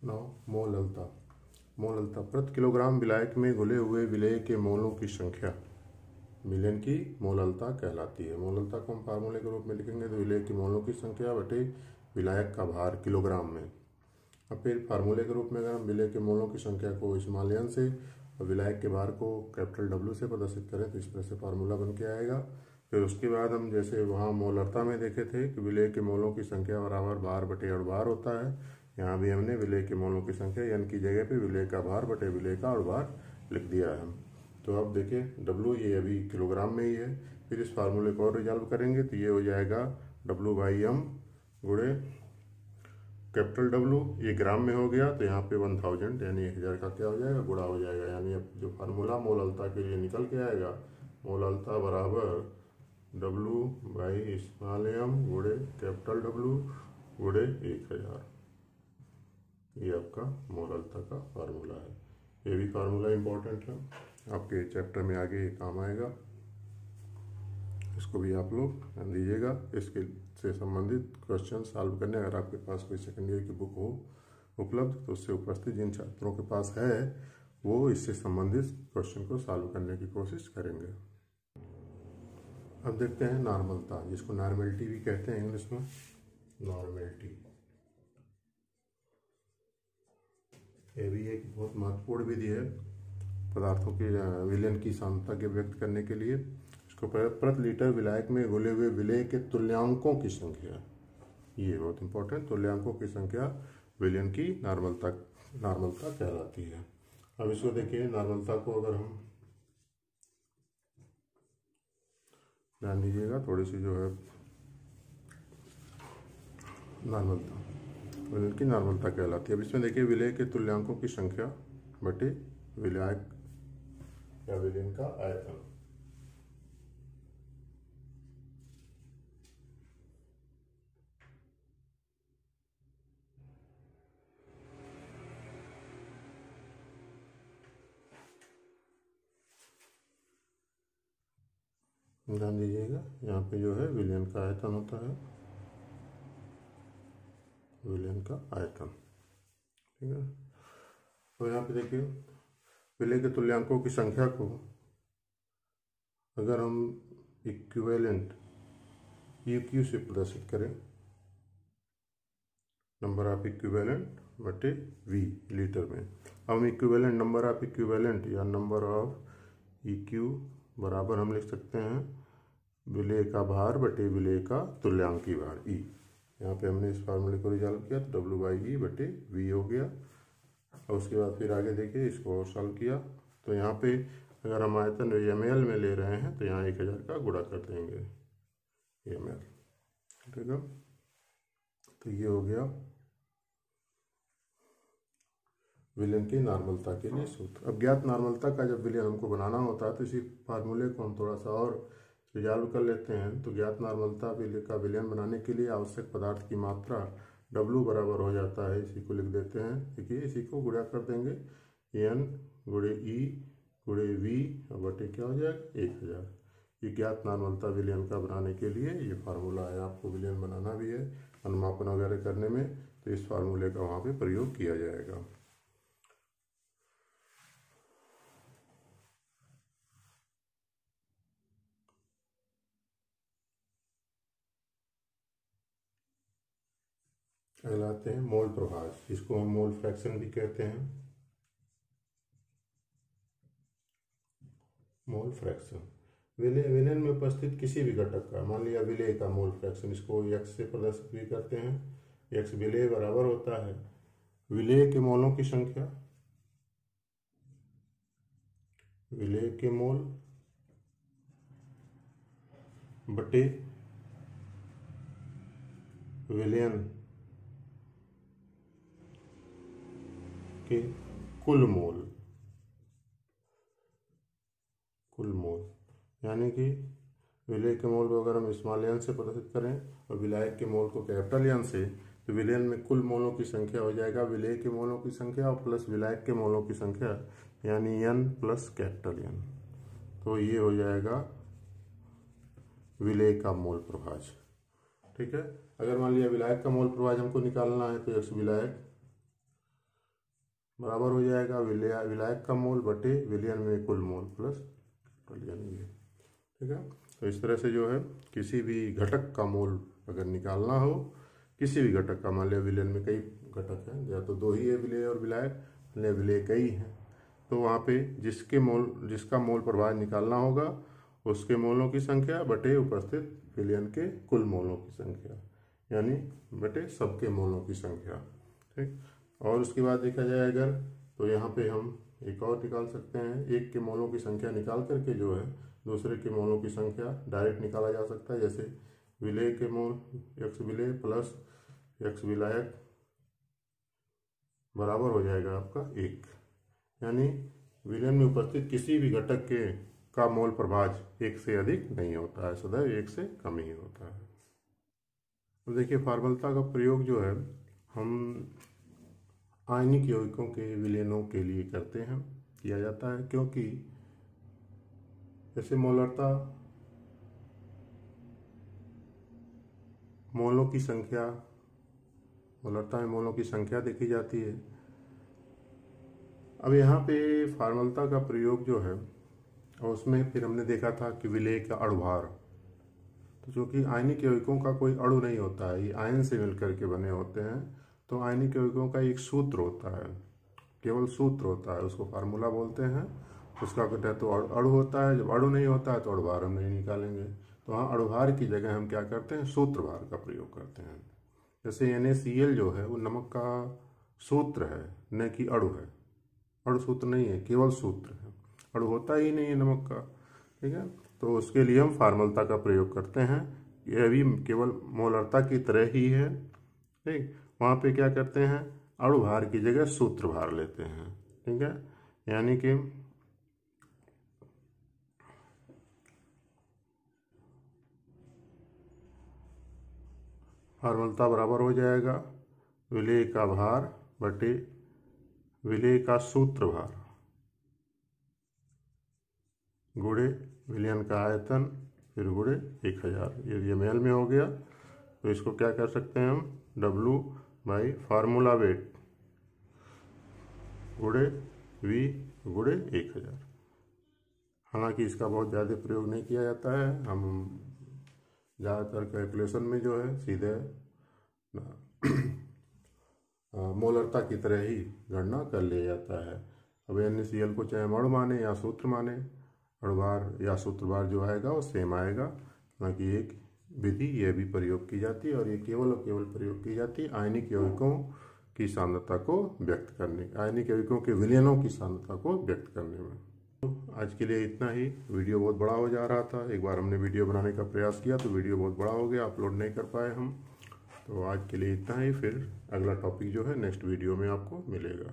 नौ मोललता। मोललता प्रति किलोग्राम विलायक में घुले हुए विलेय के मोलों की संख्या विलयन की मोललता कहलाती है। मोललता को हम फार्मूले के रूप में लिखेंगे तो विलेय की मोलों की संख्या बटे विलायक का भार किलोग्राम में। अब फिर फार्मूले के रूप में अगर हम विलेय के मोलों की संख्या को स्मॉल n से और विलायक के भार को कैपिटल W से प्रदर्शित करें तो इस तरह से फार्मूला बन के आएगा। फिर उसके बाद हम जैसे वहाँ मोलरता में देखे थे कि विलेय के मोलों की संख्या बराबर भार बटे अणुभार होता है, यहाँ भी हमने विलेय के मोलों की संख्या n की जगह पे विलेय का भार बटे विलेय का अणुभार लिख दिया है। तो अब देखिए W ये अभी किलोग्राम में ही है। फिर इस फार्मूले को और रिजॉल्व करेंगे तो ये हो जाएगा W/m गुणे कैपिटल W, ये ग्राम में हो गया तो यहाँ पे 1000 यानी 1000 का क्या हो जाएगा गुणा हो जाएगा। यानी अब जो फार्मूला मोललता के लिए निकल के आएगा, मोललता बराबर W/m गुणे कैपिटल W गुणे 1000। ये आपका मोललता का फार्मूला है। ये भी फार्मूला इम्पोर्टेंट है, आपके चैप्टर में आगे काम आएगा। इसको भी आप लोग ध्यान दीजिएगा। इसके से संबंधित क्वेश्चन सॉल्व करने अगर आपके पास कोई सेकेंड ईयर की बुक हो उपलब्ध तो उससे उपस्थित जिन छात्रों के पास है वो इससे संबंधित क्वेश्चन को सॉल्व करने की कोशिश करेंगे। अब देखते हैं नॉर्मलता, जिसको नॉर्मेलिटी भी कहते हैं इंग्लिश में। नॉर्मेलिटी ये भी एक बहुत महत्वपूर्ण विधि है पदार्थों के विलयन की सांद्रता के व्यक्त करने के लिए। इसको प्रति लीटर विलायक में घुले हुए विलेय के तुल्यांकों की संख्या, ये बहुत इंपॉर्टेंट, तुल्यांकों की संख्या विलयन की नॉर्मलता कहलाती है। अब इसको देखिए, नॉर्मलता को अगर हम ध्यान दीजिएगा थोड़ी सी जो है नॉर्मलता विलयन की नॉर्मलता कहलाती है। अब इसमें देखिए विलेय के तुल्यांकों की संख्या बटे विलायक या विलयन का आयतन। ध्यान दीजिएगा यहाँ पे जो है विलयन का आयतन होता है, विलयन का आयतन, ठीक है। तो यहाँ पे देखिए विलेय के तुल्यांकों की संख्या को अगर हम इक्विवेलेंट EQ से प्रदर्शित करें, नंबर ऑफ इक्विवेलेंट बटे V लीटर में। हम इक्विवेलेंट नंबर ऑफ इक्विवेलेंट या नंबर ऑफ EQ बराबर हम लिख सकते हैं विलेय का भार बटे विलेय का तुल्यांकी भार E। यहाँ पे हमने इस फार्मूले को रिजॉल्व किया तो W/E बटे V हो गया। और उसके बाद फिर आगे देखिए इसको और सॉल्व किया तो यहाँ पे अगर हम आयतन ml में ले रहे हैं तो यहाँ 1000 का गुणा कर देंगे ml, ठीक है। तो ये हो गया विलयन की नॉर्मलता के लिए सूत्र। अब ज्ञात नॉर्मलता का जब विलयन हमको बनाना होता है तो इसी फार्मूले को हम थोड़ा सा और रिजॉल्व कर लेते हैं। तो ज्ञात नॉर्मलता का विलयन बनाने के लिए आवश्यक पदार्थ की मात्रा W बराबर हो जाता है, इसी को लिख देते हैं। देखिए इसी को गुणा कर देंगे N गुणे E गुणे V और बटे क्या हो जाएगा 1000। ये ज्ञात नॉर्मलता विलयन का बनाने के लिए ये फार्मूला है। आपको विलयन बनाना भी है अनुमापन वगैरह करने में तो इस फार्मूले का वहाँ पे प्रयोग किया जाएगा। कहलाते हैं मोल प्रभाज, जिसको हम मोल फ्रैक्शन भी कहते हैं। मोल फ्रैक्शन विलयन में उपस्थित किसी भी घटक का, मान लिया विलेय का मोल फ्रैक्शन, इसको x से प्रदर्शित भी करते हैं। x विलेय बराबर होता है विलेय के मोलों की संख्या, विलेय के मोल बटे विलयन के कुल मोल, यानी कि विलेय के मोल को अगर हम स्मॉल n से प्रदर्शित करें और विलायक के मोल को कैपिटल N से तो विलयन में कुल मोलों की संख्या हो जाएगा विलेय के मोलों की संख्या और प्लस विलायक के मोलों की संख्या, यानी N प्लस कैपिटल N। तो ये हो जाएगा विलेय का मोल प्रभाज, ठीक है। अगर मान लिया विलायक का मोल प्रभाज हमको निकालना है तो x विलायक बराबर हो जाएगा विलायक का मोल बटे विलयन में कुल मोल प्लस यानी ये, ठीक है। तो इस तरह से जो है किसी भी घटक का मोल अगर निकालना हो, किसी भी घटक का, मान लिया विलयन में कई घटक हैं, या तो 2 ही है विलेय और विलायक, विलेय कई हैं, तो वहाँ पे जिसका मोल प्रभाज निकालना होगा उसके मोलों की संख्या बटे उपस्थित विलयन के कुल मोलों की संख्या, यानी बटे सबके मोलों की संख्या, ठीक। और उसके बाद देखा जाए अगर, तो यहाँ पे हम एक और निकाल सकते हैं, एक के मोलों की संख्या निकाल करके जो है दूसरे के मोलों की संख्या डायरेक्ट निकाला जा सकता है। जैसे विलेय के मोल x विलेय प्लस x विलायक बराबर हो जाएगा आपका 1, यानी विलयन में उपस्थित किसी भी घटक का मोल प्रभाज 1 से अधिक नहीं होता है, सदैव 1 से कम ही होता है। तो देखिए फार्मलता का प्रयोग जो है हम आयनिक यौगिकों के विलयनों के लिए करते हैं, किया जाता है, क्योंकि जैसे मोलरता मोलों की संख्या, मोलरता में मोलों की संख्या देखी जाती है। अब यहाँ पे फार्मलता का प्रयोग जो है, और उसमें फिर हमने देखा था कि विलेय का अणुभार, तो चूँकि आयनिक यौगिकों का कोई अणु नहीं होता है, ये आयन से मिलकर के बने होते हैं, तो आयनिक यौगिकों का एक सूत्र होता है, केवल सूत्र होता है, उसको फार्मूला बोलते हैं। उसका कहते हैं तो अणु होता है, जब अणु नहीं होता है तो अणुभार हम नहीं निकालेंगे, तो वहाँ अणुभार की जगह हम क्या करते हैं, सूत्रभार का प्रयोग करते हैं। जैसे NaCl जो है वो नमक का सूत्र है, न कि अणु है, अणु सूत्र नहीं है, केवल सूत्र है, अणु होता ही नहीं है नमक का, ठीक है। तो उसके लिए हम फार्मलता का प्रयोग करते हैं, यह भी केवल मोलरता की तरह ही है, ठीक। वहाँ पे क्या करते हैं, अणुभार की जगह सूत्रभार लेते हैं, ठीक है। यानी कि फार्मलता बराबर हो जाएगा विलेय का भार बटे विलेय का सूत्रभार गुणे विलयन का आयतन फिर गुणे 1000। ये ml में हो गया, तो इसको क्या कर सकते हैं हम, W बाई फार्मूला वेट गुणे V गुणे 1000। हालांकि इसका बहुत ज़्यादा प्रयोग नहीं किया जाता है, हम ज़्यादातर कैलकुलेशन में जो है सीधे मोलरता की तरह ही गणना कर लिया जाता है। अब NaCl को चाहे अणु माने या सूत्र माने, अणुभार या सूत्रभार जो आएगा वो सेम आएगा, हालांकि एक विधि यह भी प्रयोग की जाती है, और ये केवल और केवल प्रयोग की जाती है आयनिक यौगिकों की सांद्रता को व्यक्त करने, आयनिक यौगिकों के विलयनों की सांद्रता को व्यक्त करने में। तो आज के लिए इतना ही। वीडियो बहुत बड़ा हो जा रहा था, एक बार हमने वीडियो बनाने का प्रयास किया तो वीडियो बहुत बड़ा हो गया, अपलोड नहीं कर पाए हम। तो आज के लिए इतना ही, फिर अगला टॉपिक जो है नेक्स्ट वीडियो में आपको मिलेगा।